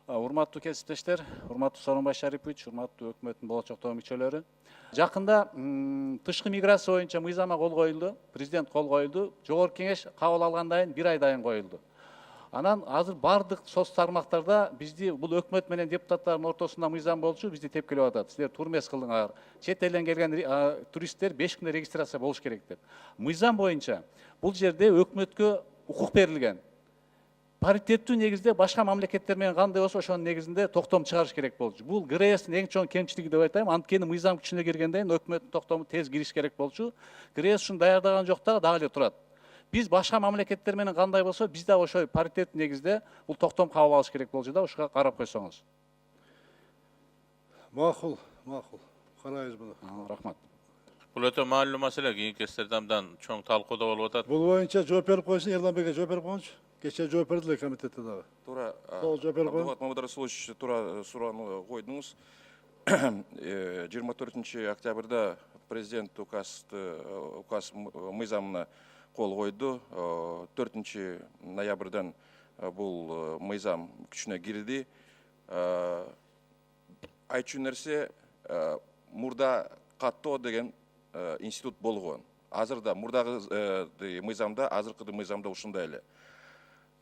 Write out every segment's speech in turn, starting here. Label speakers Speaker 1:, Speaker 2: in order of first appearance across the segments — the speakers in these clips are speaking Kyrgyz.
Speaker 1: Урматтуу кесиптештер, урматтуу Сооронбай Шарипович, урматтуу өкмөттүн болочокто мүчөлөрү. Жакында тышкы миграция боюнча мыйзамга кол коюлду, президент кол коюлду, жогорку кеңеш кабыл алгандан кийин 1 айдан кийин коюлду. Анан азыр бардык соц тармактарда бизди бул өкмөт менен депутаттардын ортосунда мыйзам болчу, бизди тепкилеп атат. Силер тур эмес кылдыңар. Чет элден келген туристтер 5 күндө регистрация болуш керек деп. Мыйзам боюнча бул жерде өкмөткө укук берилген. Паритеттүү негизде башка мамлекеттер менен кандай болсо ошонун негизинде токтом чыгарыш керек болчу. Бул ГРСтин эң чоң кемчилиги деп айтайм. Анткени мыйзам күчүнө киргенден кийин өкмөттүн токтому тез кириш керек болчу. ГРС ушуну даярдаган жок дагы эле турат. Биз башка мамлекеттер менен кандай болсо, биз да ошо паритеттүү негизде бул токтом кабыл алыш керек болчу да, ушуга карап койсоңуз.
Speaker 2: Макул. Карайбыз муну.
Speaker 1: Рахмат.
Speaker 3: Бул өтө маанилүү маселе, кийинки Амстердамдан чоң талкууда болуп атат.
Speaker 2: Бул боюнча жооп берип койсун, Эрланбекке жооп берип койгончу. Кечээ жооп берди эле комитетте дагы.
Speaker 4: Туура.
Speaker 2: жооп берип койгон.
Speaker 4: Мамадар Расулович туура суроону койдуңуз. 24 октябрда президент указ мыйзамына кол койду. 4 ноябрдан бул мыйзам күчүнө кирди. Айтчу нерсе, мурда каттоо деген институт болгон. Азырда мурдагы мыйзамда, азыркы мыйзамда ушундай эле.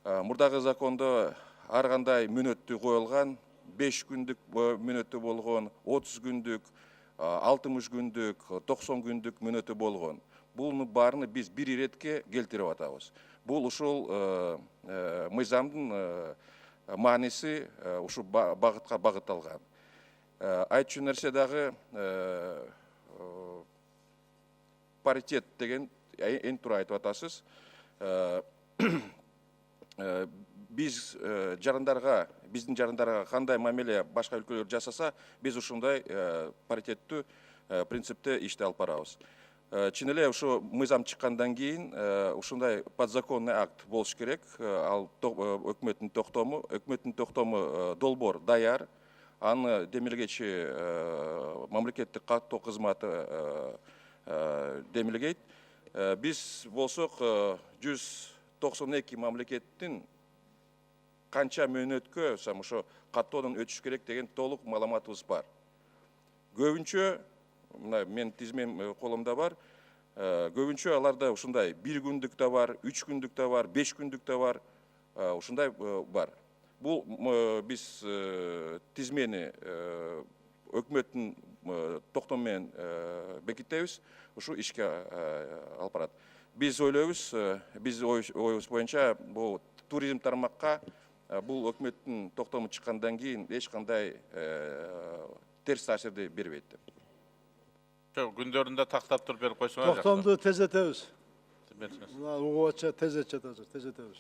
Speaker 4: Мурдагы закондо ар кандай мөөнөттүү коюлган, 5 күндүк мөөнөтү болгон, 30 күндүк, 60 күндүк, 90 күндүк мөөнөтү болгон. Бунун баарын биз бир иретке келтирип атабыз. Бул ушул мыйзамдын мааниси ушу багытка багытталган. Айтчу нерсе дагы паритет деген эң туура айтып атасыз. Биз биздин жарандарга кандай мамиле башка өлкөлөр жасаса, биз ушундай паритеттүү принципте ишти алып барабыз. Чын эле ушу мыйзам чыккандан кийин ушундай подзаконный акт болуш керек. Ал өкмөттүн токтому долбоор даяр. Аны демилгечи мамлекеттик каттоо кызматы демилгейт. Биз болсок 192 мамлекеттин канча мөөнөткө ошо каттоодон өтүш керек деген толук маалыматыбыз бар. Көбүнчө, мына мен тизмем колумда бар, көбүнчө аларда ушундай 1 күндүк да бар, 3 күндүк да бар, 5 күндүк да бар, ушундай бар. Бул биз тизмени өкмөттүн токтому менен бекитебиз, ушу ишке алып барат. Биз ойлойбуз, биз оюбуз боюнча бул туризм тармакка бул өкмөттүн токтому чыккандан кийин эч кандай терс таасирди бербейт деп.
Speaker 3: Күндөрүндө тактап туруп берип койсоңор.
Speaker 2: Токтомду тездетебиз.
Speaker 3: Берсиңиз.
Speaker 2: Мына угуп атча тездетет азыр, тездетебиз.